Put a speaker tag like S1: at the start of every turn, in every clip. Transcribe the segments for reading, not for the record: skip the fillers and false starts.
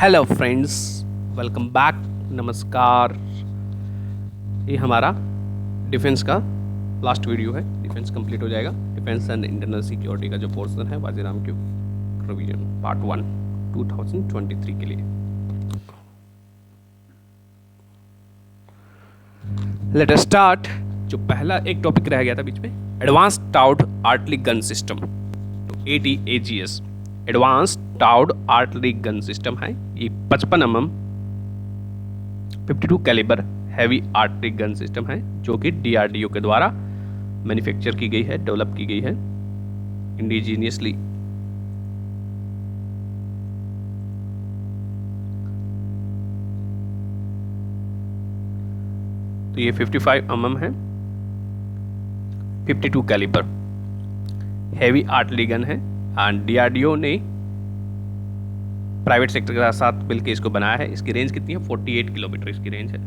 S1: Hello friends, welcome back. नमस्कार। ये हमारा डिफेंस का लास्ट वीडियो है। डिफेंस कंप्लीट हो जाएगा। डिफेंस एंड इंटरनल सिक्योरिटी का जो पोर्शन है बाजीराम क्यू रिवीजन पार्ट 1 2023 के लिए। Let us start. जो पहला एक टॉपिक रह गया था बीच में, advanced towed artillery gun system, तो ATAGS advance towed artillery gun system है। ये 55 mm 52 calibre heavy artillery gun system है जो कि DRDO के द्वारा मैन्युफैक्चर की गई है, डेवलप की गई है इंडिजीनियसली। तो ये 55 mm है, 52 कैलिबर हैवी आर्टिलरी गन है एंड DRDO ने प्राइवेट सेक्टर के साथ मिलकर इसको बनाया है। इसकी रेंज कितनी है? 48 किलोमीटर इसकी रेंज है,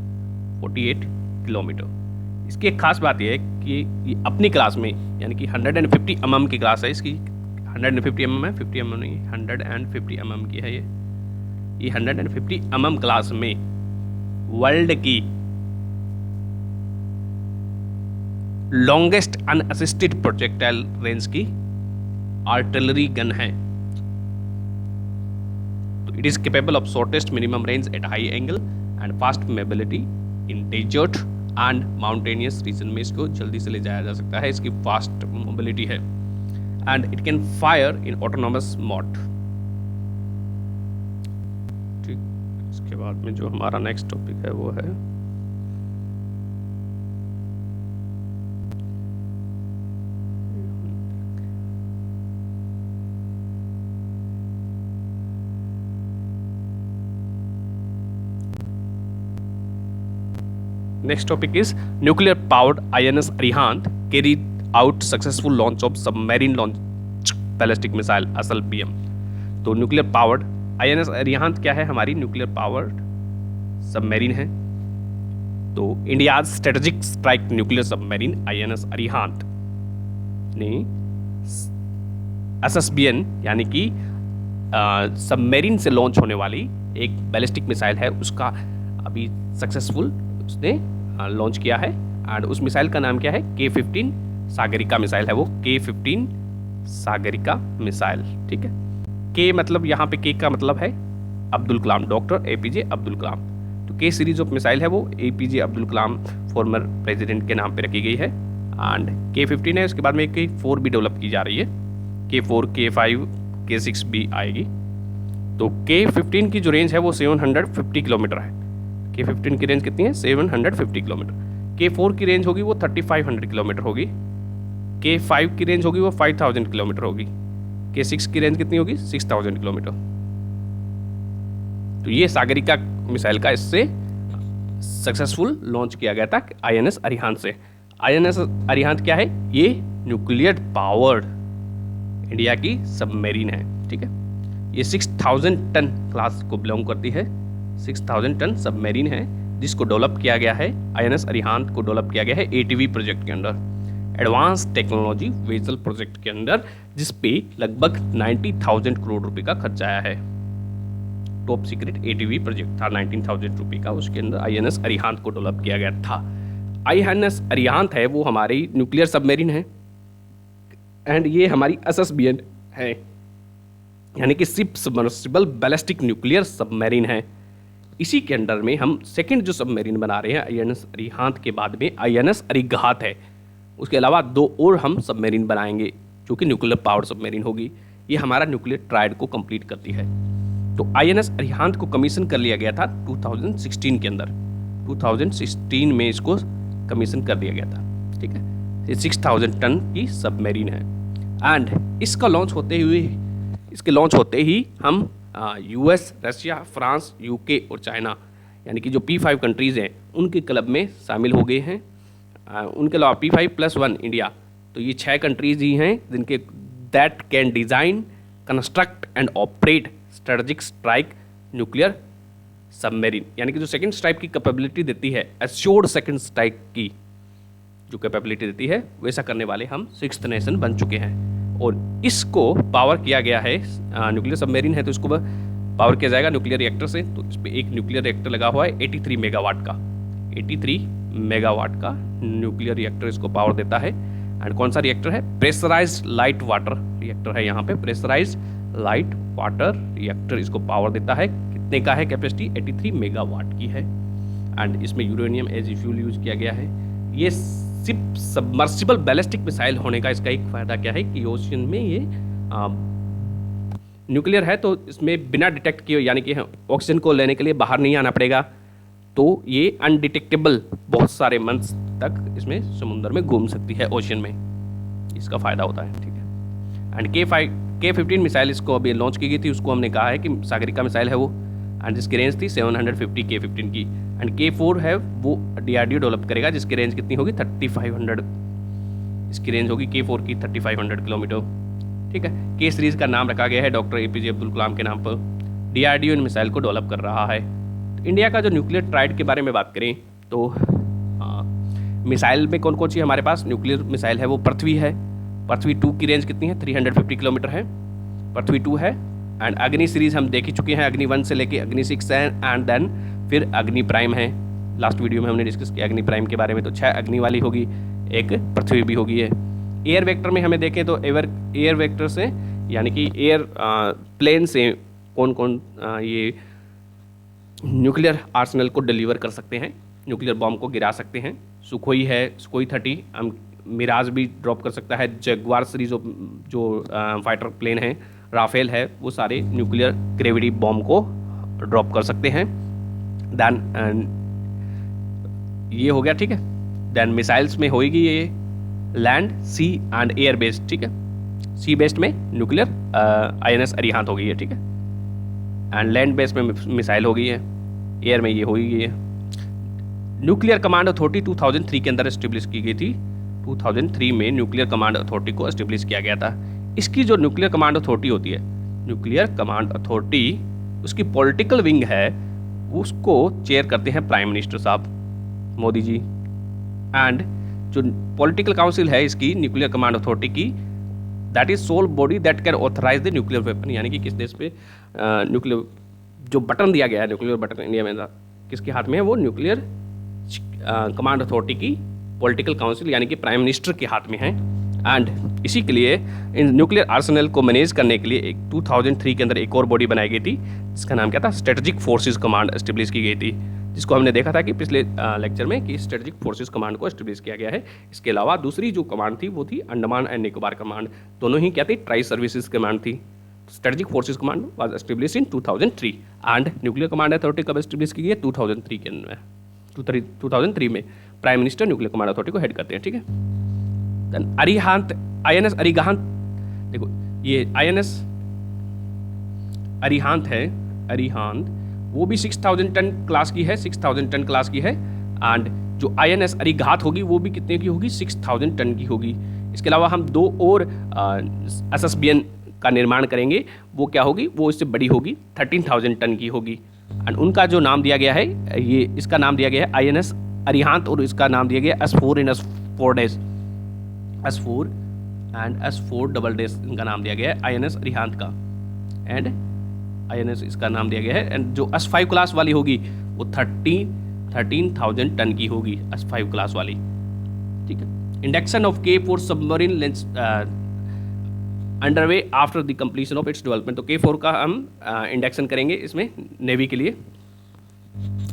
S1: 48 किलोमीटर। इसकी एक खास बात यह है कि ये अपनी क्लास में, यानी कि 150 mm की क्लास है इसकी। 150 mm है, 50 mm नहीं, 150 mm की है ये 150 mm क्लास में वर्ल्ड की लॉन्गेस्ट अनअसिस्टेड प्रोजेक्टाइल रेंज की आर्टिलरी गन है। तो it is capable of shortest minimum range at high angle and fast mobility in desert and mountainous region में इसको जल्दी से ले जाया जा सकता है। इसकी फास्ट मोबिलिटी है and it can fire in autonomous mode. ठीक, इसके बाद में जो हमारा नेक्स्ट टॉपिक है वो है next topic is nuclear powered INS Arihant carried out successful launch of submarine launch ballistic missile SLBM। तो न्यूक्लियर पावर्ड INS Arihant क्या है? हमारी न्यूक्लियर पावर्ड सबमरीन है। तो India strategic strike nuclear submarine INS Arihant ने SSBN यानी कि submarine से लॉन्च होने वाली एक बैलिस्टिक मिसाइल है, उसका अभी सक्सेसफुल उसने लॉन्च किया है। एंड उस मिसाइल का नाम क्या है? K-15 सागरिका मिसाइल है वो, K-15 सागरिका मिसाइल। ठीक है, के मतलब यहाँ पे के का मतलब है अब्दुल कलाम, डॉक्टर APJ अब्दुल कलाम। तो के सीरीज ऑफ मिसाइल है वो APJ Abdul Kalam former president के नाम पे रखी गई है। एंड K-15 है, उसके बाद में K-4 भी डेवलप की जा रही है। K-4, K-5, K-6 भी आएगी। तो K-15 की जो रेंज है वो 750 किलोमीटर है। K-15 की रेंज कितनी है? 750 किलोमीटर। K-4 की रेंज होगी वो 3500 किलोमीटर होगी। K-5 की रेंज होगी वो 5000 किलोमीटर होगी। K-6 की रेंज कितनी होगी? 6000 किलोमीटर। तो ये सागरिका मिसाइल का इससे सक्सेसफुल लॉन्च किया गया था INS अरिहांत से। INS अरिहांत क्या है? ये न्यूक्लियर पावर्ड इंडिया की सबमरीन है। ठीक है, ये 6000 टन क्लास को बिलोंग करती है। 6000 टन सबमरीन है जिसको डेवलप किया गया है, INS अरिहांत को डेवलप किया गया है ATV प्रोजेक्ट के under, advance technology vessel project के अंदर, जिस पे लगभग 90,000 करोड़ रुपए का खर्चा आया है। टॉप सीक्रेट ATV प्रोजेक्ट था 19,000 रुपए का, उसके अंदर INS अरिहांत को डेवलप किया गया था। INS अरिहांत है वो हमारी न्यूक्लियर सबमरीन है एंड ये हमारी SSBN है, यानी कि ship submersible ballistic nuclear submarine है। इसी के अंडर में हम सेकंड जो सबमरीन बना रहे हैं INS अरिहांत के बाद में INS अरिघात है। उसके अलावा 2 और हम सबमरीन बनाएंगे जो कि न्यूक्लियर पावर सबमरीन होगी। ये हमारा न्यूक्लियर ट्रायड को कंप्लीट करती है। तो INS अरिहांत को कमीशन कर लिया गया था 2016 के अंदर। 2016 में इसको कमीशन कर दिया गया था। ठीक है, ये 6000 टन की सबमरीन है एंड इसके लॉन्च होते ही हम US, रशिया, फ्रांस, UK और चाइना, यानी कि जो P5 कंट्रीज़ हैं उनके क्लब में शामिल हो गए हैं। उनके अलावा P5+1 इंडिया, तो ये 6 कंट्रीज ही हैं जिनके that can design, construct and operate strategic strike nuclear submarine, यानी कि जो सेकंड स्ट्राइक की कैपेबिलिटी देती है, एश्योर्ड सेकंड स्ट्राइक की जो कैपेबिलिटी देती है, वैसा करने वाले हम 6th नेशन बन चुके हैं। और इसको पावर किया गया है, न्यूक्लियर सबमरीन है तो इसको पावर किया जाएगा न्यूक्लियर रिएक्टर से। तो इस पर एक न्यूक्लियर रिएक्टर लगा हुआ है 83 मेगावाट का, 83 मेगावाट का न्यूक्लियर रिएक्टर इसको पावर देता है। एंड कौन सा रिएक्टर है? प्रेशराइज्ड लाइट वाटर रिएक्टर है यहाँ पे, प्रेशराइज्ड लाइट वाटर रिएक्टर इसको पावर देता है। कितने का है कैपेसिटी? 83 मेगावाट की है। एंड इसमें यूरेनियम एज फ्यूल यूज किया गया है। ये सिर्फ सबमर्सिबल बैलिस्टिक मिसाइल होने का इसका एक फ़ायदा क्या है कि ओशन में ये न्यूक्लियर है, तो इसमें बिना डिटेक्ट किए, यानी कि ऑक्सीजन को लेने के लिए बाहर नहीं आना पड़ेगा, तो ये अनडिटेक्टेबल बहुत सारे मंथ्स तक इसमें समुद्र में घूम सकती है ओशन में, इसका फ़ायदा होता है। ठीक है। एंड K-15 मिसाइल इसको अभी लॉन्च की गई थी, उसको हमने कहा है कि सागरिका मिसाइल है वो, एंड जिसकी रेंज थी 750 K-15 की। एंड K-4 है वो DRDO डेवलप करेगा, जिसकी रेंज कितनी होगी? 3500, इसकी रेंज होगी K-4 की 3500 किलोमीटर। ठीक है। K सीरीज़ का नाम रखा गया है डॉक्टर APJ अब्दुल कलाम के नाम पर। DRDO इन मिसाइल को डेवलप कर रहा है। तो इंडिया का जो न्यूक्लियर ट्राइड के बारे में बात करें तो मिसाइल में कौन कौन सी हमारे पास न्यूक्लियर मिसाइल है? वो पृथ्वी है। पृथ्वी 2 की रेंज कितनी है? 350 किलोमीटर है, पृथ्वी 2 है। एंड अग्नि सीरीज़ हम देख ही चुके हैं, अग्नि 1 से लेके अग्नि 6 है, एंड देन फिर अग्नि प्राइम है। लास्ट वीडियो में हमने डिस्कस किया अग्नि प्राइम के बारे में। तो 6 अग्नि वाली होगी, एक पृथ्वी भी होगी है। एयर वेक्टर में हमें देखें तो एयर वेक्टर से, यानी कि एयर प्लेन से कौन कौन ये न्यूक्लियर आर्सेनल को डिलीवर कर सकते हैं, न्यूक्लियर बॉम्ब को गिरा सकते हैं। सुखोई है, सुखोई 30, मिराज भी ड्रॉप कर सकता है, जगुआर सीरीज जो फाइटर प्लेन है, राफेल है, वो सारे न्यूक्लियर ग्रेविटी बॉम्ब को ड्रॉप कर सकते हैं। देन ये हो गया। ठीक है। देन मिसाइल्स में होगी ये land, sea and air based. ठीक है। सी बेस्ड में न्यूक्लियर INS अरिहंत हो गई है। ठीक है। एंड लैंड बेस्ड में मिसाइल हो गई है, एयर में ये हो गई है। न्यूक्लियर कमांड अथॉरिटी 2003 के अंदर एस्टेब्लिश की गई थी। 2003 में न्यूक्लियर कमांड अथॉरिटी को एस्टेब्लिश किया गया था। इसकी जो न्यूक्लियर कमांड अथॉरिटी होती है, न्यूक्लियर कमांड अथॉरिटी, उसकी पॉलिटिकल विंग है, उसको चेयर करते हैं प्राइम मिनिस्टर साहब मोदी जी। एंड जो पॉलिटिकल काउंसिल है इसकी न्यूक्लियर कमांड अथॉरिटी की, that is sole body that can authorize the nuclear weapon, यानी कि किस देश पे न्यूक्लियर जो बटन दिया गया है, न्यूक्लियर बटन इंडिया में किसके हाथ में है? वो न्यूक्लियर कमांड अथॉरिटी की पॉलिटिकल काउंसिल, यानी कि प्राइम मिनिस्टर के हाथ में है। एंड इसी के लिए इन न्यूक्लियर आर्सेनल को मैनेज करने के लिए एक 2003 के अंदर एक और बॉडी बनाई गई थी, जिसका नाम क्या था? स्ट्रेटेजिक फोर्सेस कमांड एस्टेब्लिश की गई थी, जिसको हमने देखा था कि पिछले लेक्चर में कि स्ट्रेटेजिक फोर्सेस कमांड को एस्टेब्लिश किया गया है। इसके अलावा दूसरी जो कमांड थी वो थी अंडमान एंड निकोबार कमांड, दोनों ही क्या थी? ट्राई सर्विसेज कमांड थी। Strategic forces command was establish in 2003 and nuclear command authority कब एस्टेब्लिश की गई है? 2003 के अंदर, 2003 में prime minister nuclear command authority को हेड करते हैं। ठीक है। देन अरिहंत, INS अरिहंत, देखो ये INS अरिहंत है, अरिहंत वो भी 6000 टन क्लास की है, 6000 टन क्लास की है। एंड जो INS अरिघात होगी वो भी कितने की होगी? 6000 टन की होगी। इसके अलावा हम 2 और SSBN का निर्माण करेंगे, वो क्या होगी? वो इससे बड़ी होगी, 13000 टन की होगी। एंड उनका जो नाम दिया गया है, ये इसका नाम दिया गया है INS अरिहंत, और इसका नाम दिया गया S4 in S4 days, S4 and S4 double days इनका नाम दिया गया है INS अरिहंत का। एंड INS इसका नाम दिया गया है। एंड जो S5 क्लास वाली होगी वो 13,000 टन की होगी, S5 क्लास वाली। ठीक है। Induction of K4 submarine underway after the completion of its development. तो K4 का हम इंडक्शन करेंगे इसमें नेवी के लिए।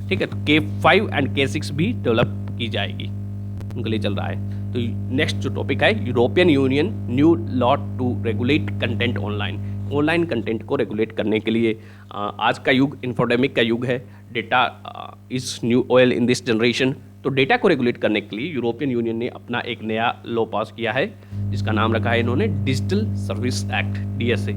S1: ठीक है। तो K5 एंड K6 भी डेवलप की जाएगी, उनके लिए चल रहा है। तो नेक्स्ट जो टॉपिक है, European Union new law to regulate content online content को रेगुलेट करने के लिए। आज का युग इन्फोडेमिक का युग है, data is new oil in this generation. तो डेटा को रेगुलेट करने के लिए यूरोपियन यूनियन ने अपना एक नया लॉ पास किया है, जिसका नाम रखा है इन्होंने digital service act, DSA।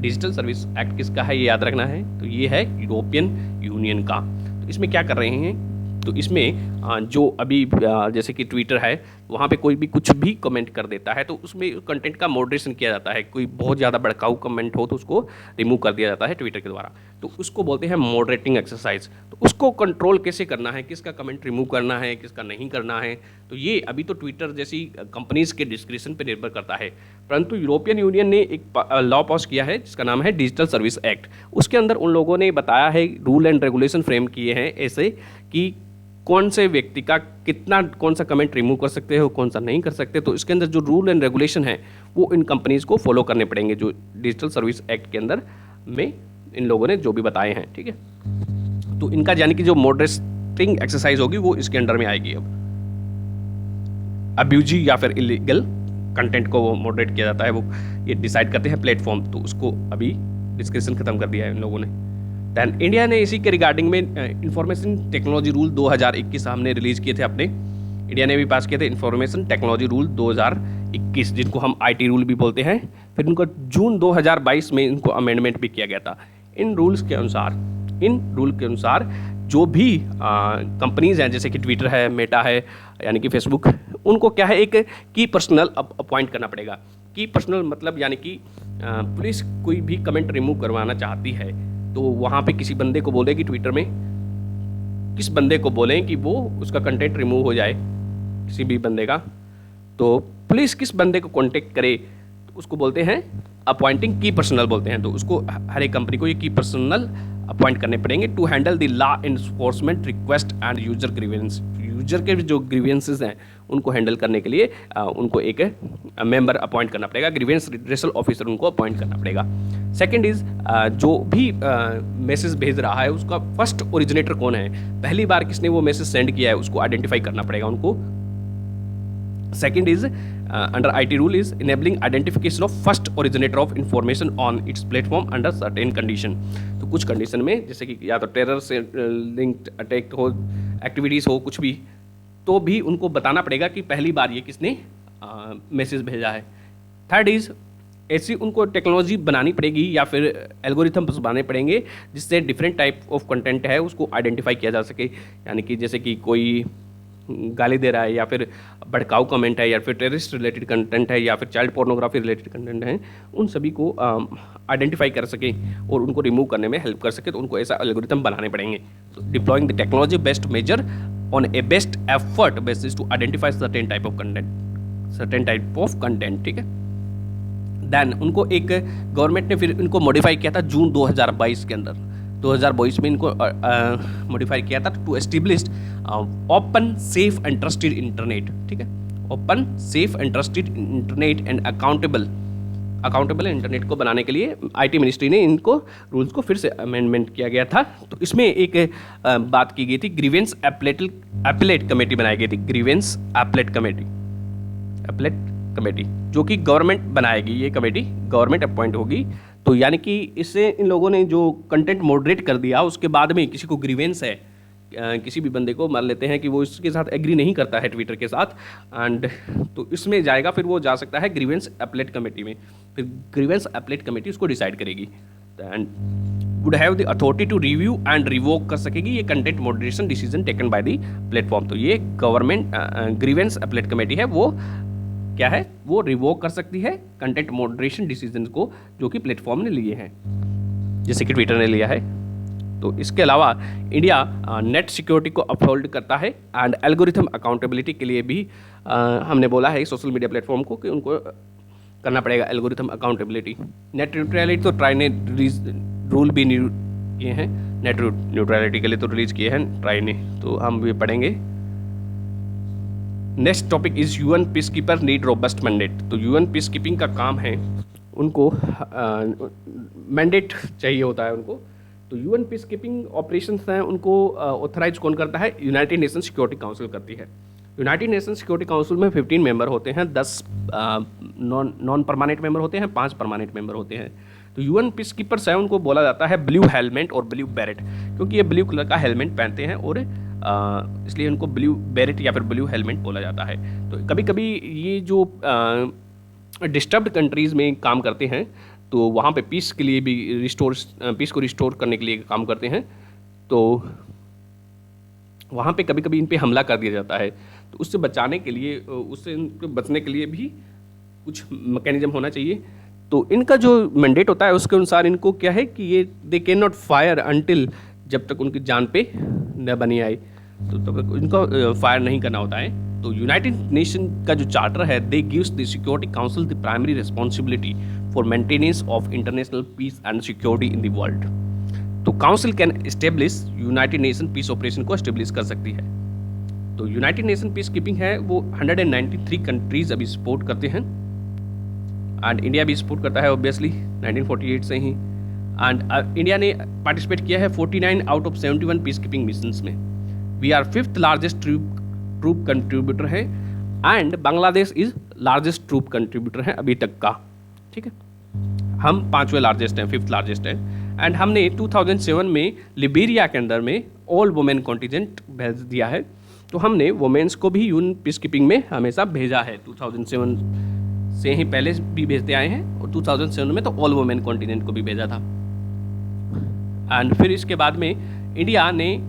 S1: Digital service act किसका है ये याद रखना है, तो ये है यूरोपियन यूनियन का। तो इसमें क्या कर रहे हैं? तो इसमें जो अभी जैसे कि ट्विटर है, वहाँ पे कोई भी कुछ भी कमेंट कर देता है तो उसमें कंटेंट का मॉडरेशन किया जाता है। कोई बहुत ज़्यादा भड़काऊ कमेंट हो तो उसको रिमूव कर दिया जाता है ट्विटर के द्वारा। तो उसको बोलते हैं मॉडरेटिंग एक्सरसाइज। तो उसको कंट्रोल कैसे करना है, किसका कमेंट रिमूव करना है, किसका नहीं करना है, तो ये अभी तो ट्विटर जैसी कंपनीज के डिस्क्रिप्शन पर निर्भर करता है। परंतु यूरोपियन यूनियन ने एक लॉ पास किया है जिसका नाम है डिजिटल सर्विस एक्ट। उसके अंदर उन लोगों ने बताया है, रूल एंड रेगुलेशन फ्रेम किए हैं ऐसे कि कौन से व्यक्ति का कितना कौन सा कमेंट रिमूव कर सकते हो, कौन सा नहीं कर सकते। तो इसके अंदर जो रूल एंड रेगुलेशन है वो इन कंपनीज को फॉलो करने पड़ेंगे, जो डिजिटल सर्विस एक्ट के अंदर में इन लोगों ने जो भी बताए हैं, ठीक है। तो इनका यानी कि जो मॉडरेटिंग एक्सरसाइज होगी वो इसके अंडर में आएगी। अब अब्यूजिव या फिर इलीगल कंटेंट को वो मॉडरेट किया जाता है, वो ये डिसाइड करते हैं प्लेटफॉर्म। तो उसको अभी डिस्कशन खत्म कर दिया है इन लोगों ने। दैन इंडिया ने इसी के रिगार्डिंग में इंफॉर्मेशन टेक्नोलॉजी रूल 2021 हमने रिलीज किए थे अपने, इंडिया ने भी पास किए थे इंफॉर्मेशन टेक्नोलॉजी रूल 2021, जिनको हम आईटी रूल भी बोलते हैं। फिर इनको जून 2022 में इनको अमेंडमेंट भी किया गया था। इन रूल के अनुसार जो भी कंपनीज हैं जैसे कि ट्विटर है, मेटा है, यानी कि फेसबुक, उनको क्या है, एक की पर्सनल अपॉइंट करना पड़ेगा। की पर्सनल मतलब यानी कि पुलिस कोई भी कमेंट रिमूव करवाना चाहती है तो वहाँ पे किसी बंदे को बोले कि ट्विटर में किस बंदे को बोलें कि वो उसका कंटेंट रिमूव हो जाए, किसी भी बंदे का, तो पुलिस किस बंदे को कांटेक्ट करे तो उसको बोलते हैं अपॉइंटिंग की पर्सनल बोलते हैं। तो उसको हर एक कंपनी को ये की पर्सनल अपॉइंट करने पड़ेंगे to handle the law enforcement request and user grievance. User के जो ग्रीवेंसेस हैं उनको हैंडल करने के लिए उनको एक मेंबर अपॉइंट करना पड़ेगा, ग्रीवेंस रिड्रेसल ऑफिसर उनको अपॉइंट करना पड़ेगा। सेकंड इज जो भी मैसेज भेज रहा है उसका फर्स्ट ओरिजिनेटर कौन है, पहली बार किसने वो मैसेज सेंड किया है उसको आइडेंटिफाई करना पड़ेगा उनको। Second is under IT rule is enabling identification of first originator of information on it's platform under certain condition. तो कुछ कंडीशन में जैसे कि या तो टेरर से लिंक्ड अटैक हो, एक्टिविटीज़ हो, कुछ भी, तो भी उनको बताना पड़ेगा कि पहली बार ये किसने मैसेज भेजा है। थर्ड इज ऐसी उनको टेक्नोलॉजी बनानी पड़ेगी या फिर एल्गोरिथम्स बनाने पड़ेंगे जिससे डिफरेंट टाइप ऑफ कंटेंट है उसको आइडेंटिफाई किया जा सके। यानी कि जैसे कि कोई गाली दे रहा है या फिर भड़काऊ कमेंट है या फिर टेररिस्ट रिलेटेड कंटेंट है या फिर चाइल्ड पोर्नोग्राफी रिलेटेड कंटेंट है, उन सभी को आइडेंटिफाई कर सके और उनको रिमूव करने में हेल्प कर सके, तो उनको ऐसा एल्गोरिथम बनाने पड़ेंगे। तो deploying the technology best measure on a best effort basis to identify certain type of content, ठीक है। देन उनको एक गवर्नमेंट ने फिर इनको मॉडिफाई किया था जून 2022 के अंदर, 2022 में इनको मॉडिफाई किया था to establish open safe and trusted internet, ठीक है। Open safe and trusted internet and accountable internet को बनाने के लिए आईटी मिनिस्ट्री ने इनको रूल्स को फिर से अमेंडमेंट किया गया था। तो इसमें एक बात की गई थी, ग्रीवेंस एपलेट कमेटी बनाई गई थी, ग्रीवेंस एपलेट कमेटी जो कि गवर्नमेंट बनाएगी, ये कमेटी गवर्नमेंट अपॉइंट होगी। तो यानी कि इससे इन लोगों ने जो कंटेंट मॉडरेट कर दिया उसके बाद में किसी को ग्रीवेंस है, किसी भी बंदे को मान लेते हैं कि वो इसके साथ एग्री नहीं करता है ट्विटर के साथ, एंड तो इसमें जाएगा, फिर वो जा सकता है ग्रीवेंस एपलेट कमेटी में, फिर ग्रीवेंस एपलेट कमेटी उसको डिसाइड करेगी and would have the authority to review and revoke कर सकेगी ये content moderation decision taken by the platform. तो ये गवर्नमेंट ग्रीवेंस एपलेट कमेटी है, वो क्या है, वो रिवोक कर सकती है कंटेंट मॉडरेशन डिसीजन को जो कि प्लेटफॉर्म ने लिए हैं, जैसे कि ट्विटर ने लिया है। तो इसके अलावा इंडिया नेट सिक्योरिटी को अपहोल्ड करता है एंड एल्गोरिथम अकाउंटेबिलिटी के लिए भी हमने बोला है सोशल मीडिया प्लेटफॉर्म को कि उनको करना पड़ेगा एल्गोरिथम अकाउंटेबिलिटी। नेट न्यूट्रलिटी तो ट्राई ने रूल भी किए हैं, नेट न्यूट्रलिटी के लिए तो रिलीज किए हैं ट्राई ने, तो हम भी पढ़ेंगे। Next topic is UN peace keeper need robust mandate. तो यूएन पीस कीपिंग का काम है, उनको मैंडेट चाहिए होता है उनको। तो यूएन पीस कीपिंग ऑपरेशंस हैं उनको ऑथराइज कौन करता है, यूनाइटेड नेशन सिक्योरिटी काउंसिल करती है। यूनाइटेड नेशन सिक्योरिटी काउंसिल में 15 मेंबर होते हैं, 10 नॉन परमानेंट मेंबर होते हैं, 5 परमानेंट मेंबर होते हैं। तो यूएन पीस कीपर्स हैं उनको बोला जाता है ब्लू हेलमेट और ब्लू बैरेट, क्योंकि ये ब्लू कलर का हेलमेट पहनते हैं और इसलिए उनको ब्लू बैरेट या फिर ब्लू हेलमेट बोला जाता है। तो कभी कभी ये जो डिस्टर्ब्ड कंट्रीज़ में काम करते हैं तो वहाँ पे पीस के लिए भी पीस को रिस्टोर करने के लिए काम करते हैं। तो वहाँ पे कभी कभी इन पे हमला कर दिया जाता है। तो उससे बचाने के लिए, उससे इनको बचने के लिए भी कुछ मैकेनिज्म होना चाहिए। तो इनका जो मैंडेट होता है उसके अनुसार इनको क्या है कि ये they can not fire until, जब तक उनकी जान पे न बनी आए तो तब तक इनको फायर नहीं करना होता है। तो यूनाइटेड नेशन का जो चार्टर है, they gives the security council the primary responsibility for maintenance of international peace and security in the world. तो council can establish United Nation peace operation को एस्टेब्लिश कर सकती है। तो यूनाइटेड नेशन पीस कीपिंग है वो 193 countries अभी support करते हैं, एंड इंडिया भी सपोर्ट करता है ऑब्वियसली 1948 से ही। एंड इंडिया ने पार्टिसिपेट किया है 49 out of 71 peace keeping missions में। We are 5th largest troop contributor है, and Bangladesh is largest troop contributor है अभी तक का, ठीक है। हम 5वें लार्जेस्ट हैं, 5th लार्जेस्ट हैं। एंड हमने 2007 में लिबेरिया के अंदर में ऑल वुमेन कॉन्टिजेंट भेज दिया है। तो हमने वुमेन्स को भी यून पीस कीपिंग में हमेशा भेजा है, 2007 से ही पहले भी भेजते आए हैं, और 2007 में तो ऑल वुमेन कॉन्टिजेंट को भी भेजा था। एंड फिर इसके बाद में इंडिया ने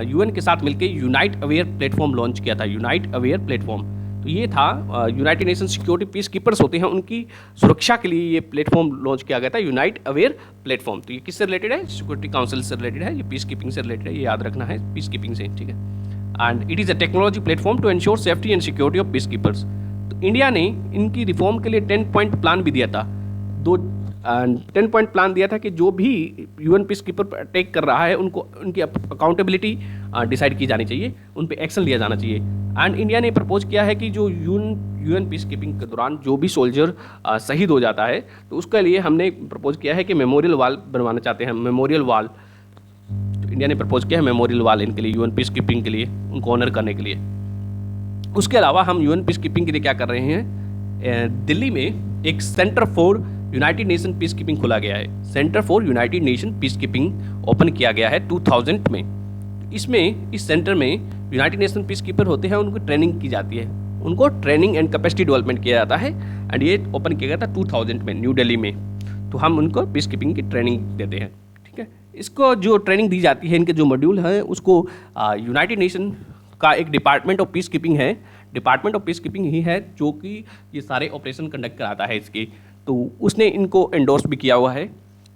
S1: यूएन के साथ मिलकर यूनाइट अवेयर प्लेटफॉर्म लॉन्च किया था। यूनाइट अवेयर प्लेटफॉर्म, तो ये था United nation security peace keepers होते हैं, उनकी सुरक्षा के लिए ये प्लेटफॉर्म लॉन्च किया गया था, यूनाइट अवेयर प्लेटफॉर्म। तो ये किससे रिलेटेड है? सिक्योरिटी काउंसिल से रिलेटेड है, ये पीस कीपिंग से रिलेटेड है, ये याद रखना है, पीस कीपिंग से, ठीक है। And it is a technology platform to ensure safety and security of peace keepers. तो इंडिया ने इनकी रिफॉर्म के लिए 10 पॉइंट प्लान भी दिया था। 10 पॉइंट प्लान दिया था कि जो भी यूएन पीस कीपर पर अटैक कर रहा है उनको उनकी अकाउंटेबिलिटी डिसाइड की जानी चाहिए, उन पे एक्शन लिया जाना चाहिए। एंड इंडिया ने प्रपोज किया है कि जो यूएन पीस कीपिंग के दौरान जो भी सोल्जर शहीद हो जाता है, तो उसके लिए हमने प्रपोज किया है कि मेमोरियल वाल बनवाना चाहते हैं, मेमोरियल वाल। तो इंडिया ने प्रपोज किया है मेमोरियल वाल इनके लिए, यूएन पीस कीपिंग के लिए, उनको ऑनर करने के लिए। उसके अलावा हम यूएन पीस कीपिंग के लिए क्या कर रहे हैं, दिल्ली में एक centre for United Nation peace keeping खोला गया है। Centre for United Nation peace keeping open किया गया है 2000 में। इसमें, इस सेंटर में यूनाइटेड नेशन पीस कीपर होते हैं, उनको ट्रेनिंग की जाती है, उनको ट्रेनिंग एंड कैपेसिटी डेवलपमेंट किया जाता है। एंड ये ओपन किया गया था 2000 में न्यू दिल्ली में। तो हम उनको पीस कीपिंग की ट्रेनिंग देते हैं, ठीक है। इसको जो ट्रेनिंग दी जाती है, इनके जो मॉड्यूल है, उसको यूनाइटेड नेशन का एक डिपार्टमेंट ऑफ पीस कीपिंग है, डिपार्टमेंट ऑफ पीस कीपिंग ही है जो कि ये सारे ऑपरेशन कंडक्ट कराता है इसकी। तो उसने इनको एंडोर्स भी किया हुआ है।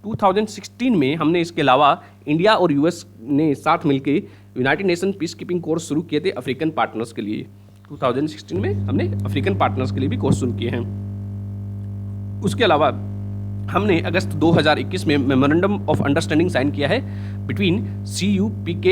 S1: 2016 में हमने इसके अलावा इंडिया और यूएस ने साथ मिलकर United Nation peace keeping course शुरू किए थे अफ्रीकन पार्टनर्स के लिए। 2016 में हमने अफ्रीकन पार्टनर्स के लिए भी कोर्स शुरू किए हैं। उसके अलावा हमने अगस्त 2021 में मेमोरेंडम ऑफ अंडरस्टैंडिंग साइन किया है between CUNPK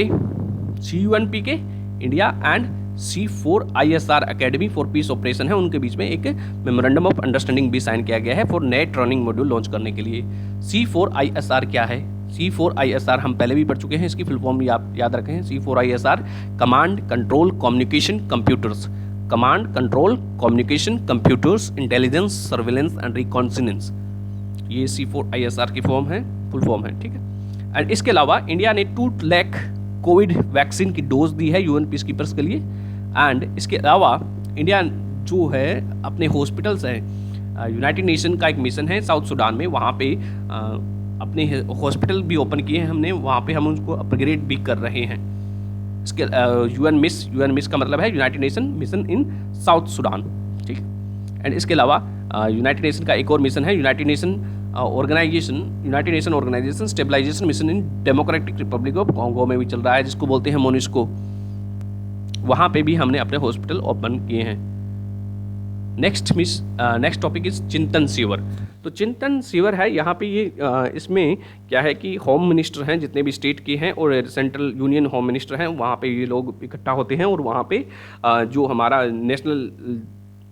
S1: India and C4ISR academy for piece operation है, उनके बीच में एक मेमोरेंडम ऑफ अंडरस्टैंडिंग भी साइन किया गया है फॉर नए ट्रेनिंग मॉड्यूल लॉन्च करने के लिए। C4ISR क्या है? C4ISR हम पहले भी पढ़ चुके हैं, इसकी फुल फॉर्म याद रखें। C4ISR command control communication computers, command control communication computers, intelligence surveillance and reconnaissance, ये C4ISR की फॉर्म है, फुल फॉर्म है, ठीक है। एंड इसके अलावा इंडिया ने 2 लाख कोविड वैक्सीन की डोज दी है यूएन पीस कीपर्स के लिए। एंड इसके अलावा इंडिया जो है अपने हॉस्पिटल्स हैं, यूनाइटेड नेशन का एक मिशन है साउथ सूडान में, वहाँ पे अपने हॉस्पिटल भी ओपन किए हैं हमने, वहाँ पे हम उनको अपग्रेड भी कर रहे हैं। इसके यूएन मिस का मतलब है United Nation mission in South Sudan, ठीक। एंड इसके अलावा यूनाइटेड नेशन का एक और मिशन है United Nation organization stabilization mission in Democratic Republic of Congo में भी चल रहा है, जिसको बोलते हैं मोनिस्को। वहाँ पे भी हमने अपने हॉस्पिटल ओपन किए हैं। नेक्स्ट टॉपिक इज चिंतन शिविर। तो चिंतन शिविर है यहाँ पे, ये इसमें क्या है कि होम मिनिस्टर हैं जितने भी स्टेट के हैं और सेंट्रल यूनियन होम मिनिस्टर हैं, वहाँ पे ये लोग इकट्ठा होते हैं और वहाँ पे जो हमारा नेशनल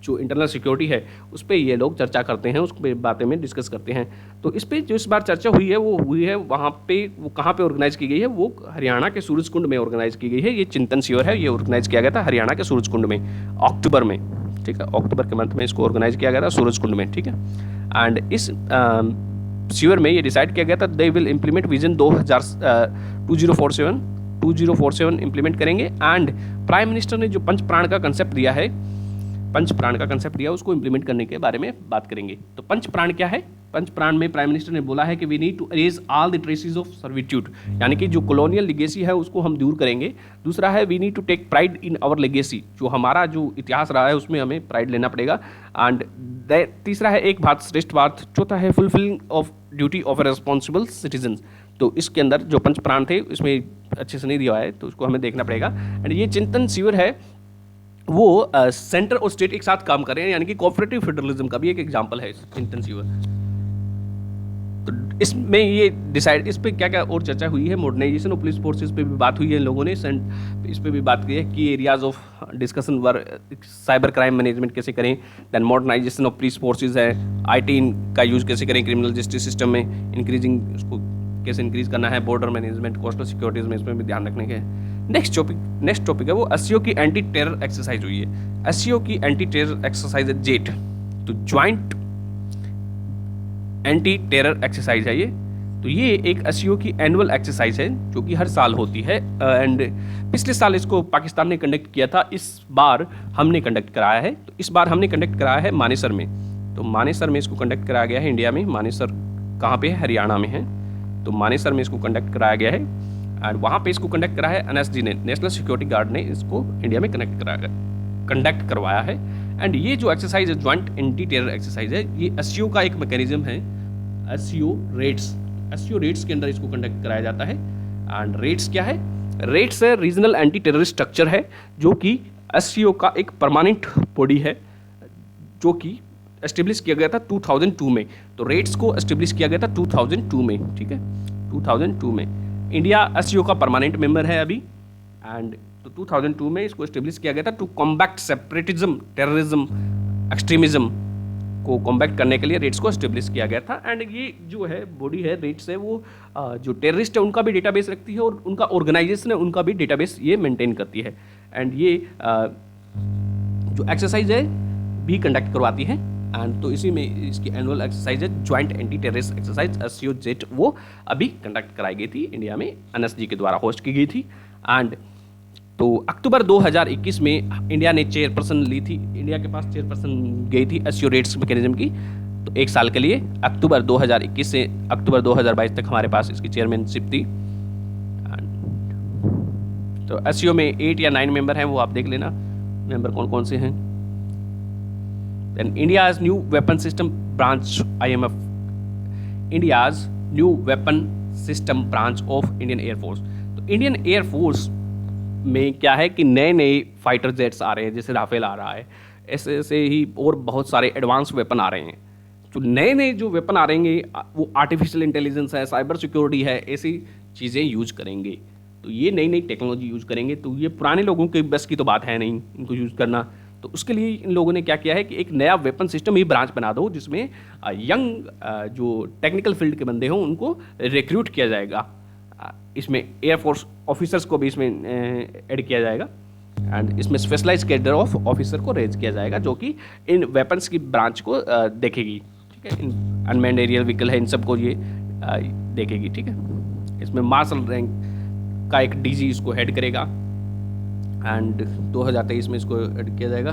S1: जो इंटरनल सिक्योरिटी है उस पर ये लोग चर्चा करते हैं, उस पर बातें में डिस्कस करते हैं। तो इस पर जो इस बार चर्चा हुई है वो हुई है वहाँ पे, वो कहाँ पे ऑर्गेनाइज की गई है? वो हरियाणा के सूरजकुंड में ऑर्गेनाइज की गई है। ये चिंतन शिविर है, ये ऑर्गेनाइज किया गया था हरियाणा के सूरजकुंड में अक्टूबर में, ठीक है। अक्टूबर के मंथ में इसको ऑर्गेनाइज किया गया था सूरजकुंड में, ठीक है। एंड इस शिविर में ये डिसाइड किया गया था they will implement vision 2047 implement करेंगे। एंड प्राइम मिनिस्टर ने जो पंच प्राण का कंसेप्ट दिया है, पंच प्राण का कंसेप्ट दिया उसको इंप्लीमेंट करने के बारे में बात करेंगे। तो पंच प्राण क्या है? पंच प्राण में प्राइम मिनिस्टर ने बोला है कि we need to erase all the traces of servitude, यानी कि जो कॉलोनियल लिगेसी है उसको हम दूर करेंगे। दूसरा है we need to take pride in our legacy, जो हमारा जो इतिहास रहा है उसमें हमें प्राइड लेना पड़ेगा। एंड तीसरा है एक भारत श्रेष्ठ भारत। चौथा है fulfilling of duty of A responsible citizen. तो इसके अंदर जो पंच प्राण थे इसमें अच्छे से नहीं दिया है तो उसको हमें देखना पड़ेगा। एंड ये चिंतन शिविर है वो सेंटर और स्टेट एक साथ काम कर रहे हैं, यानी कि कोऑपरेटिव फेडरलिज्म का भी एक एग्जांपल है चिंतन शिविर। तो इसमें ये डिसाइड, इस पे क्या क्या और चर्चा हुई है, मॉडर्नाइजेशन ऑफ पुलिस फोर्सेस पे भी बात हुई है लोगों ने, इस पे भी बात की है कि areas of discussion were cyber crime management कैसे करें, then modernization of police forces है, आईटी का यूज़ कैसे करें क्रिमिनल जस्टिस सिस्टम में, इंक्रीजिंग उसको कैसे इंक्रीज करना है, बॉर्डर मैनेजमेंट, कोस्टल सिक्योरिटीज में इसमें भी ध्यान रखने के। नेक्स्ट टॉपिक है वो एससीओ की एंटी टेरर एक्सरसाइज हुई है। एससीओ की एंटी टेरर एक्सरसाइज है जेट, तो ज्वाइंट एंटी टेरर एक्सरसाइज है ये। तो ये एक एससीओ की एनुअल एक्सरसाइज है जो कि हर साल होती है। एंड पिछले साल इसको पाकिस्तान ने कंडक्ट किया था, इस बार हमने कंडक्ट कराया है। तो इस बार हमने कंडक्ट कराया है मानेसर में। तो मानेसर में इसको कंडक्ट कराया गया है इंडिया में। मानेसर कहाँ पे है? हरियाणा में है। तो मानेसर में इसको कंडक्ट कराया गया है एंड वहाँ पे इसको कंडक्ट कराया है एनएसजी ने, नेशनल सिक्योरिटी गार्ड ने इसको इंडिया में कंडक्ट करवाया है। एंड ये जो एक्सरसाइज है ज्वाइंट एंटी टेरर एक्सरसाइज है, ये एससीओ का एक मैकेनिज्म है। एससीओ रेट्स के अंदर इसको कंडक्ट कराया जाता है। एंड रेट्स क्या है? रेट्स है रीजनल एंटी टेररिस्ट स्ट्रक्चर है जो कि एससीओ का एक परमानेंट बॉडी है जो कि एस्टेब्लिश किया गया था 2002 में। तो रेट्स को एस्टेब्लिश किया गया था 2002 में, ठीक है, 2002 में। इंडिया एससीओ का परमानेंट मेंबर है अभी। एंड तो 2002 में इसको एस्टेब्लिश किया गया था to combat separatism, terrorism, extremism को कॉम्बैक्ट करने के लिए रेट्स को एस्टेब्लिश किया गया था। एंड ये जो है बॉडी है रेट्स है वो जो टेररिस्ट है उनका भी डेटाबेस रखती है और उनका ऑर्गेनाइजेशन है उनका भी डेटाबेस ये मेंटेन करती है। एंड ये जो एक्सरसाइज है भी कंडक्ट करवाती है। एंड तो इसी में इसकी एनुअल एक्सरसाइज है joint anti terrorist exercise SCO jet, वो अभी कंडक्ट कराई गई थी इंडिया में, एनएसजी के द्वारा होस्ट की गई थी। एंड तो अक्टूबर 2021 में इंडिया ने चेयरपर्सन ली थी, इंडिया के पास चेयरपर्सन गई थी एससीओ रेट्स मैकेनिज्म की, तो एक साल के लिए अक्टूबर 2021 से अक्टूबर 2022 तक हमारे पास इसकी चेयरमैनशिप थी। तो एससीओ में 8 या 9 मेंबर हैं, वो आप देख लेना मेंबर कौन कौन से हैं। Then India's new weapon system branch IMF, India's new weapon system branch of Indian Air Force। तो इंडियन एयर फोर्स में क्या है कि नए नए फाइटर जेट्स आ रहे हैं, जैसे राफेल आ रहा है, ऐसे ऐसे ही और बहुत सारे एडवांस वेपन आ रहे हैं। तो नए नए जो वेपन आ रहे हैं वो आर्टिफिशियल इंटेलिजेंस है, साइबर सिक्योरिटी है, ऐसी चीज़ें यूज करेंगे। तो ये नई नई टेक्नोलॉजी यूज करेंगे। तो ये पुराने लोगों के बस की तो बात है नहीं इनको यूज करना। तो उसके लिए इन लोगों ने क्या किया है कि एक नया वेपन सिस्टम ही ब्रांच बना दो जिसमें यंग जो टेक्निकल फील्ड के बंदे हों उनको रिक्रूट किया जाएगा। इसमें एयरफोर्स ऑफिसर्स को भी इसमें ऐड किया जाएगा। एंड इसमें स्पेशलाइज कैडर ऑफ ऑफिसर को रेज किया जाएगा जो कि इन वेपन्स की ब्रांच को देखेगी, ठीक है। इन अनमैन्ड एरियल व्हीकल है, इन सबको ये देखेगी, ठीक है। इसमें मार्शल रैंक का एक डीजी इसको हेड करेगा। एंड 2023 में इसको ऐड किया जाएगा।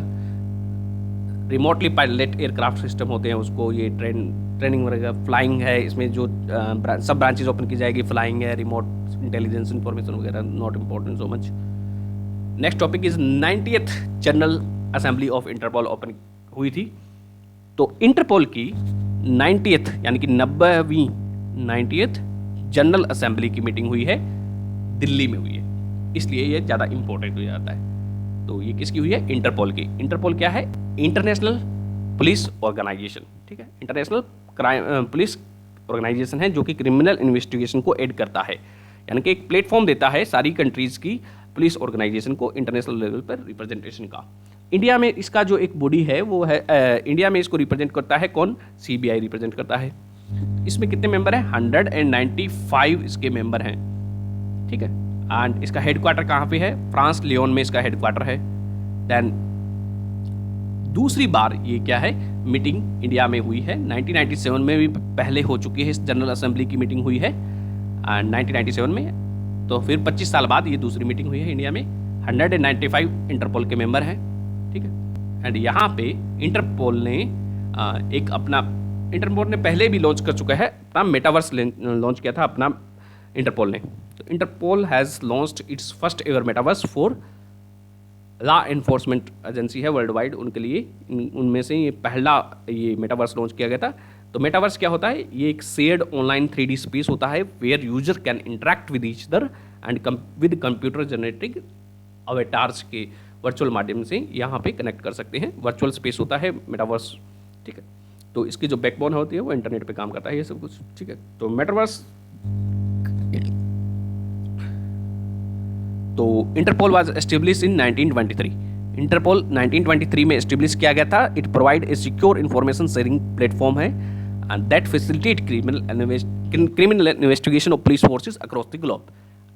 S1: रिमोटली पायलट एयरक्राफ्ट सिस्टम होते हैं उसको ये ट्रेनिंग वगैरह, फ्लाइंग है, इसमें जो सब ब्रांचेज ओपन की जाएगी, फ्लाइंग है, रिमोट इंटेलिजेंस इंफॉर्मेशन वगैरह, not important so much. Next topic is 90th general assembly of Interpol open हुई थी। तो इंटरपोल की 90th यानी कि 90th जनरल असेंबली की मीटिंग हुई है, दिल्ली में हुई है, इसलिए ये ज़्यादा इंपॉर्टेंट हो जाता है। तो ये किसकी हुई है? इंटरपोल की। इंटरपोल क्या है? इंटरनेशनल पुलिस ऑर्गेनाइजेशन, ठीक है। इंटरनेशनल क्राइम पुलिस ऑर्गेनाइजेशन है जो कि क्रिमिनल इन्वेस्टिगेशन को ऐड करता है, यानी कि एक प्लेटफॉर्म देता है सारी कंट्रीज़ की पुलिस ऑर्गेनाइजेशन को इंटरनेशनल लेवल पर रिप्रेजेंटेशन का। इंडिया में इसका जो एक बॉडी है वो है इंडिया में इसको रिप्रेजेंट करता है कौन? सीबीआई रिप्रेजेंट करता है। इसमें कितने मेंबर हैं? 195 इसके मेंबर हैं, ठीक है। एंड इसका हेडक्वार्टर कहाँ पे है? फ्रांस लियोन में इसका हेडक्वार्टर है। देन दूसरी बार ये क्या है मीटिंग इंडिया में हुई है। 1997 में भी पहले हो चुकी है, इस जनरल असेंबली की मीटिंग हुई है एंड 1997 में। तो फिर 25 साल बाद ये दूसरी मीटिंग हुई है इंडिया में। 195 इंटरपोल के मेंबर हैं, ठीक है। एंड यहाँ पे इंटरपोल ने इंटरपोल ने पहले भी लॉन्च कर चुका है अपना मेटावर्स, लॉन्च किया था अपना इंटरपोल ने। तो Interpol has launched its first ever metaverse for law enforcement agency है वर्ल्ड वाइड, उनके लिए उनमें से ये पहला ये मेटावर्स लॉन्च किया गया था। तो मेटावर्स क्या होता है? ये एक शेयर्ड ऑनलाइन 3D स्पेस होता है where user can interact with each other and with computer generated avatars के वर्चुअल माध्यम से यहाँ पे कनेक्ट कर सकते हैं। वर्चुअल स्पेस होता है मेटावर्स, ठीक है। तो इसकी जो बैकबोन होती है वो इंटरनेट पे काम करता है, ये सब कुछ, ठीक है। तो मेटावर्स, तो Interpol was establish in 1923। Interpol 1923 में एस्टेब्लिश किया गया था। It provide a secure information sharing platform है and that facilitate criminal investigation of police forces across the globe.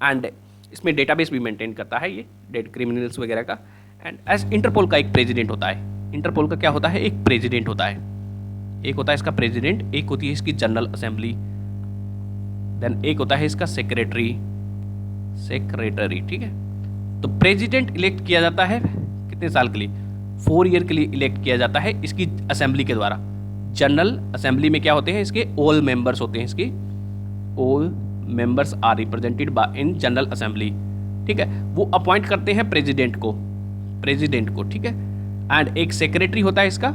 S1: And इसमें डेटाबेस भी मेंटेन करता है ये डेट क्रिमिनल्स वगैरह का। एंड एज इंटरपोल का एक प्रेसिडेंट होता है। इंटरपोल का क्या होता है? एक प्रेसिडेंट होता है। एक होता है इसका प्रेसिडेंट, एक होती है इसकी जनरल असेंबली, देन एक होता है इसका सेक्रेटरी, ठीक है। तो प्रेसिडेंट इलेक्ट किया जाता है कितने साल के लिए? 4 ईयर के लिए इलेक्ट किया जाता है इसकी असेंबली के द्वारा। जनरल असेंबली में क्या होते हैं इसके? ऑल मेंबर्स होते हैं इसके। All members are represented by in general assembly, ठीक है। वो अपॉइंट करते हैं प्रेसिडेंट को, ठीक है। एंड एक सेक्रेटरी होता है इसका,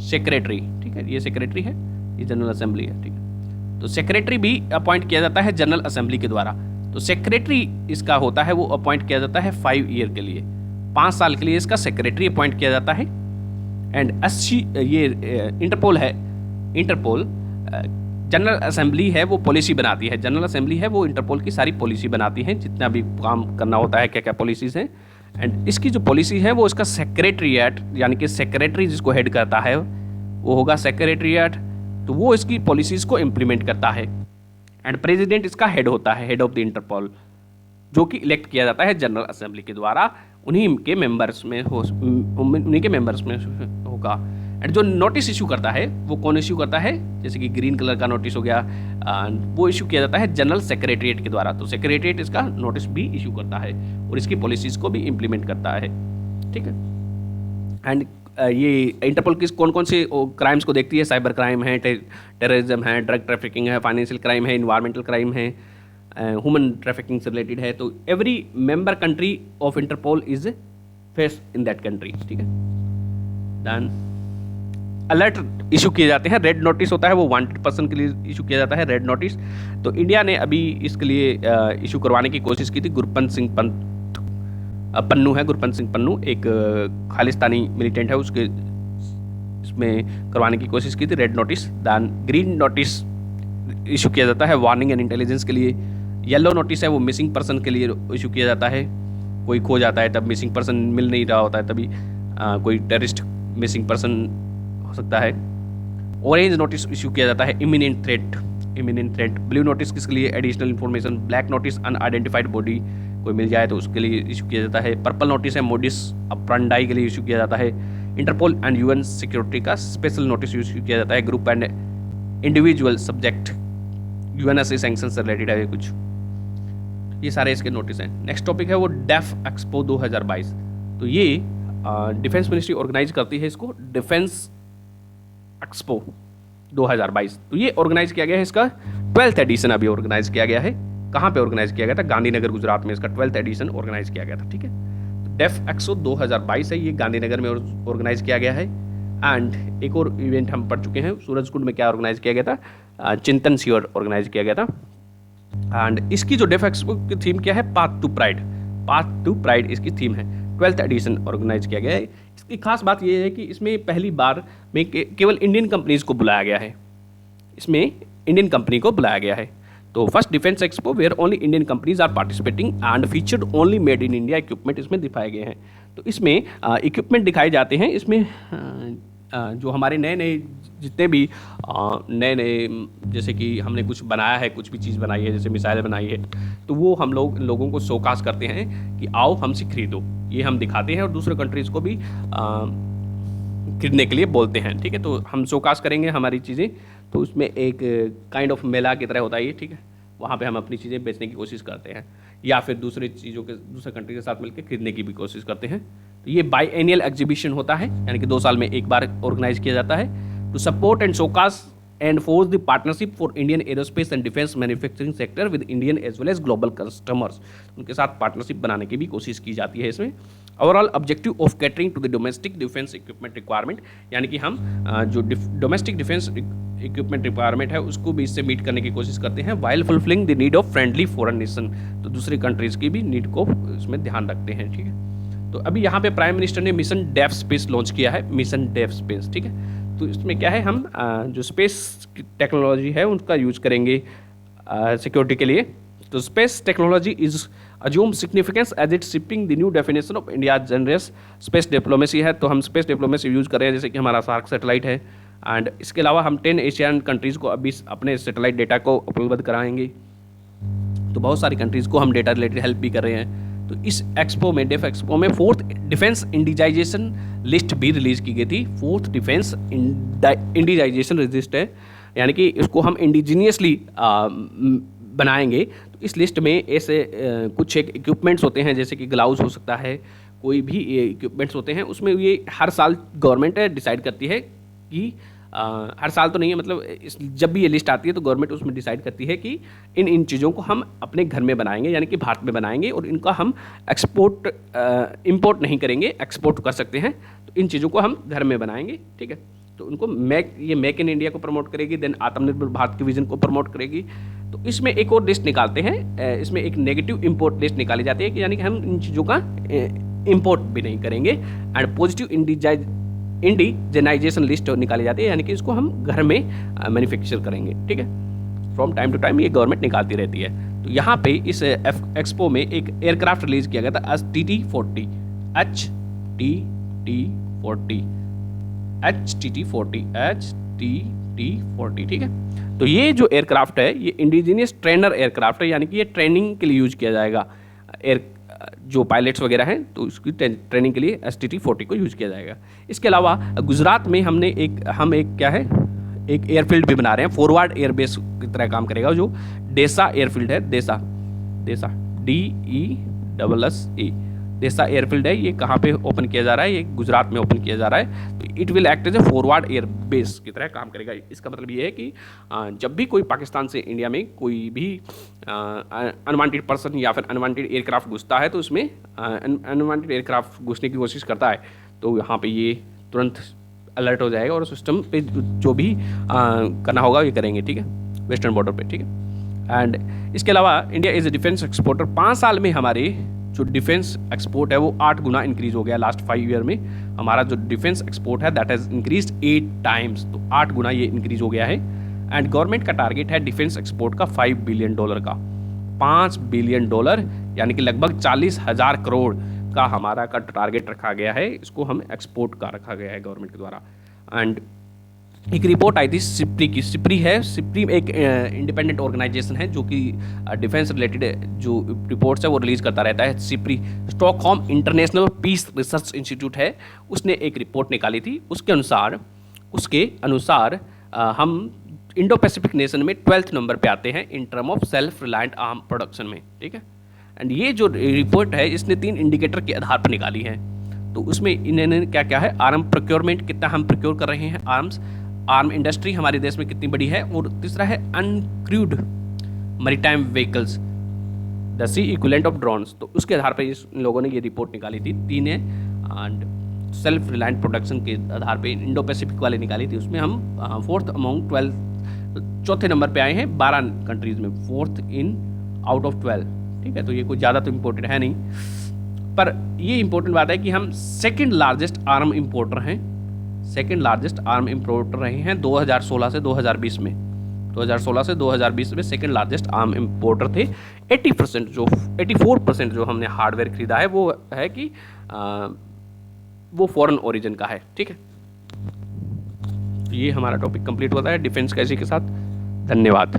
S1: सेक्रेटरी, ठीक है। ये सेक्रेटरी है, ये जनरल असेंबली है, ठीक है। तो सेक्रेटरी भी अपॉइंट किया जाता है जनरल असेंबली के द्वारा। तो सेक्रेटरी इसका होता है वो अपॉइंट किया जाता है 5 ईयर के लिए, 5 साल के लिए इसका सेक्रेटरी अपॉइंट किया जाता है। एंड 80 ये इंटरपोल है। इंटरपोल जनरल असेंबली है वो पॉलिसी बनाती है। जनरल असेंबली है वो इंटरपोल की सारी पॉलिसी बनाती है, जितना भी काम करना होता है, क्या क्या पॉलिसीज़ हैं। एंड इसकी जो पॉलिसी है वो इसका सेक्रेटरीट, यानी कि सेक्रेटरी जिसको हेड करता है वो होगा सेक्रेटरीट। तो वो इसकी पॉलिसीज़ को इम्प्लीमेंट करता है। एंड प्रेसिडेंट इसका हेड होता है, हेड ऑफ द इंटरपोल, जो कि इलेक्ट किया जाता है जनरल असेंबली के द्वारा। उन्हीं के मेंबर्स में होगा। एंड जो नोटिस इशू करता है वो कौन इशू करता है? जैसे कि ग्रीन कलर का नोटिस हो गया, वो इशू किया जाता है जनरल सेक्रेटरीट के द्वारा। तो सेक्रेटरीट इसका नोटिस भी इशू करता है और इसकी पॉलिसीज़ को भी इम्प्लीमेंट करता है, ठीक है। एंड ये इंटरपोल किस कौन कौन से क्राइम्स को देखती है? साइबर क्राइम है, टेररिज्म है, ड्रग ट्रैफिकिंग है, फाइनेंशियल क्राइम है, इन्वायरमेंटल क्राइम है, ह्यूमन ट्रैफिकिंग से रिलेटेड है। तो every member country of Interpol is face in that country, ठीक है। देन अलर्ट इशू किए जाते हैं। रेड नोटिस होता है वो वांटेड पर्सन के लिए इशू किया जाता है, रेड नोटिस। तो इंडिया ने अभी इसके लिए इशू करवाने की कोशिश की थी। गुरपंत सिंह पन्नू है, गुरपंत सिंह पन्नू एक खालिस्तानी मिलिटेंट है, उसके इसमें करवाने की कोशिश की थी red notice. Then green notice issue किया जाता है वार्निंग एंड इंटेलिजेंस के लिए। येलो नोटिस है वो मिसिंग पर्सन के लिए इशू किया जाता है। कोई खो जाता है तब मिसिंग पर्सन मिल नहीं रहा होता है, तभी कोई टेररिस्ट मिसिंग पर्सन हो सकता है। ऑरेंज नोटिस इशू किया जाता है इमिनेंट थ्रेट। ब्लू नोटिस किसके लिए? Additional information. Black notice unidentified body कोई मिल जाए तो उसके लिए इशू किया जाता है। पर्पल नोटिस है मोडिस अप्रंडाई के लिए इशू किया जाता है। इंटरपोल एंड यूएन सिक्योरिटी का स्पेशल नोटिस इशू किया जाता है। Group and individual subject UNSC sanction से रिलेटेड है कुछ, ये सारे इसके नोटिस हैं। नेक्स्ट टॉपिक है वो डेफ एक्सपो 2022। तो ये डिफेंस मिनिस्ट्री ऑर्गेनाइज करती है इसको, डिफेंस एक्सपो 2022। तो ये ऑर्गेनाइज किया गया है, इसका 12th एडिशन अभी ऑर्गेनाइज किया गया है। कहाँ पे ऑर्गेनाइज किया गया था? गांधीनगर गुजरात में इसका 12th एडिशन ऑर्गेनाइज किया गया था, ठीक है। तो डेफ एक्सपो 2022 है, ये गांधीनगर में ऑर्गेनाइज किया गया है। एंड एक और इवेंट हम पढ़ चुके हैं, सूरजकुंड में क्या ऑर्गेनाइज किया गया था? चिंतन शिविर ऑर्गेनाइज किया गया था। एंड इसकी जो डेफ एक्सपो की थीम क्या है? पाथ टू प्राइड इसकी थीम है। 12th एडिशन ऑर्गेनाइज किया गया है। इसकी खास बात यह है कि इसमें पहली बार में केवल इंडियन कंपनीज को बुलाया गया है। इसमें इंडियन कंपनी को बुलाया गया है। तो first defence expo where only Indian companies are participating and featured only made in India equipment इसमें दिखाए गए हैं। तो इसमें इक्विपमेंट दिखाए जाते हैं। इसमें जो हमारे नए नए जितने भी नए जैसे कि हमने कुछ बनाया है, कुछ भी चीज़ बनाई है, जैसे मिसाइल बनाई है, तो वो हम लोगों को शोकास करते हैं कि आओ हमसे खरीदो, ये हम दिखाते हैं और दूसरे कंट्रीज़ को भी खरीदने के लिए बोलते हैं, ठीक है। तो हम शोकास करेंगे हमारी चीज़ें, तो उसमें एक काइंड ऑफ मेला की तरह होता है ये, ठीक है। वहाँ पे हम अपनी चीज़ें बेचने की कोशिश करते हैं या फिर दूसरे कंट्री के साथ मिलकर खरीदने की भी कोशिश करते हैं। तो ये बाईएनियल एग्जीबिशन होता है, यानी कि 2 साल में एक बार ऑर्गेनाइज किया जाता है। To support and showcase and force the partnership for Indian aerospace and defence manufacturing sector with Indian as well as global customers, उनके साथ पार्टनरशिप बनाने की भी कोशिश की जाती है इसमें। Overall objective of catering to the domestic defence equipment requirement, यानी कि हम जो डोमेस्टिक डिफेंस इक्विपमेंट रिक्वायरमेंट है उसको भी इससे मीट करने की कोशिश करते हैं, while fulfilling the need of friendly foreign nation, तो दूसरी कंट्रीज़ की भी नीड को इसमें ध्यान रखते हैं, ठीक है। तो अभी यहाँ पे प्राइम मिनिस्टर ने मिशन डेफ स्पेस लॉन्च किया है, मिशन डेफ स्पेस, ठीक है। तो इसमें क्या है, हम जो स्पेस टेक्नोलॉजी है उसका यूज करेंगे सिक्योरिटी के लिए। तो space technology is assume significance as it shipping the new definition of India generous space diplomacy है। तो हम स्पेस डिप्लोमेसी यूज कर रहे हैं, जैसे कि हमारा सार्क सैटेलाइट है, एंड इसके अलावा हम 10 एशियन कंट्रीज़ को अभी अपने सैटेलाइट डेटा को उपलब्ध कराएंगे। तो बहुत सारी कंट्रीज़ को हम डेटा रिलेटेड हेल्प भी कर रहे हैं। तो इस एक्सपो में, डेफ एक्सपो में 4th डिफेंस इंडिजाइजेशन लिस्ट भी रिलीज की गई थी। 4th डिफेंस इंडिजाइजेशन लिस्ट है, यानी कि इसको हम इंडिजीनियसली बनाएंगे। तो इस लिस्ट में ऐसे कुछ एक इक्विपमेंट्स होते हैं, जैसे कि ग्लाउज हो सकता है, कोई भी इक्विपमेंट्स होते हैं, उसमें ये हर साल गवर्नमेंट डिसाइड करती है कि हर साल तो नहीं है, मतलब जब भी ये लिस्ट आती है तो गवर्नमेंट उसमें डिसाइड करती है कि इन चीज़ों को हम अपने घर में बनाएंगे, यानी कि भारत में बनाएंगे, और इनका हम एक्सपोर्ट इंपोर्ट नहीं करेंगे, एक्सपोर्ट कर सकते हैं। तो इन चीज़ों को हम घर में बनाएंगे, ठीक है। तो उनको मेक इन इंडिया को प्रमोट करेगी, देन आत्मनिर्भर भारत के विजन को प्रमोट करेगी। तो इसमें एक और लिस्ट निकालते हैं, इसमें एक नेगेटिव इंपोर्ट लिस्ट निकाली जाती है कि यानी कि हम इन चीज़ों का इंपोर्ट भी नहीं करेंगे, एंड पॉजिटिव इंडिजेनाइजेशन लिस्ट निकाली जाती है, यानी कि इसको हम घर में मैन्युफैक्चर करेंगे, ठीक है। फ्रॉम टाइम टू टाइम ये गवर्नमेंट निकालती रहती है। तो यहाँ पे इस एक्सपो में एक एयरक्राफ्ट रिलीज किया गया था, HTT-40, HTT-40, ठीक है। तो ये जो एयरक्राफ्ट है ये इंडिजीनियस ट्रेनर एयरक्राफ्ट है, यानी कि ये ट्रेनिंग के लिए यूज किया जाएगा। जो पायलट्स वगैरह हैं तो उसकी ट्रेनिंग के लिए HTT-40 को यूज किया जाएगा। इसके अलावा गुजरात में हम एक एयरफील्ड भी बना रहे हैं, फॉरवर्ड एयरबेस की तरह काम करेगा, जो डेसा एयरफील्ड है, डेसा DESSA डेसा एयरफील्ड है। ये कहाँ पे ओपन किया जा रहा है, ये गुजरात में ओपन किया जा रहा है। तो it will act as a forward airbase की तरह काम करेगा। इसका मतलब ये है कि जब भी कोई पाकिस्तान से इंडिया में कोई भी अनवांटेड पर्सन या फिर अनवांटेड एयरक्राफ्ट घुसता है, तो उसमें अनवांटेड एयरक्राफ्ट घुसने की कोशिश करता है, तो यहाँ पे ये तुरंत अलर्ट हो जाएगा और सिस्टम पे जो भी करना होगा ये करेंगे, ठीक है, वेस्टर्न बॉर्डर पे, ठीक है। एंड इसके अलावा India is a defence exporter. 5 साल में हमारे जो डिफेंस एक्सपोर्ट है वो 8 गुना इंक्रीज हो गया। लास्ट 5 ईयर में हमारा जो डिफेंस एक्सपोर्ट है दैट हैज़ इंक्रीज 8 टाइम्स, तो 8 गुना ये इंक्रीज हो गया है। एंड गवर्नमेंट का टारगेट है डिफेंस एक्सपोर्ट का $5 बिलियन का, $5 बिलियन, यानी कि लगभग 40,000 करोड़ का हमारा का टारगेट रखा गया है। इसको हम एक्सपोर्ट का रखा गया है गवर्नमेंट के द्वारा। एंड एक रिपोर्ट आई थी सिप्री की, सिप्री एक इंडिपेंडेंट ऑर्गेनाइजेशन है जो कि डिफेंस रिलेटेड जो रिपोर्ट्स है वो रिलीज करता रहता है। SIPRI Stockholm International Peace Research Institute है, उसने एक रिपोर्ट निकाली थी। उसके अनुसार हम इंडो पैसिफिक नेशन में 12th नंबर पे आते हैं in term of self reliant arm production में, ठीक है। एंड ये जो रिपोर्ट है इसने 3 इंडिकेटर के आधार पर निकाली है। तो उसमें इन्होंने क्या क्या है, आर्म प्रोक्योरमेंट, कितना हम प्रोक्योर कर रहे हैं आर्म इंडस्ट्री हमारे देश में कितनी बड़ी है, और तीसरा है uncrewed maritime vehicles, the sea equivalent of drones. तो उसके आधार पर इन लोगों ने ये रिपोर्ट निकाली थी। 3 है एंड सेल्फ रिलायंट प्रोडक्शन के आधार पे इंडो पैसिफिक वाले निकाली थी। उसमें हम 4th अमॉन्ग 12, चौथे नंबर पे आए हैं 12 कंट्रीज में, 4th इन आउट ऑफ 12, ठीक है। तो ये कोई ज़्यादा तो इम्पोर्टेंट है नहीं, पर ये इंपॉर्टेंट बात है कि हम सेकंड लार्जेस्ट आर्म इंपोर्टर रहे हैं 2016 से 2020 में। 2016 से 2020 में सेकंड लार्जेस्ट आर्म इंपोर्टर थे। 84% जो हमने हार्डवेयर खरीदा है वो है कि वो फॉरेन ओरिजिन का है, ठीक है। ये हमारा टॉपिक कंप्लीट होता है डिफेंस कैसी के साथ। धन्यवाद।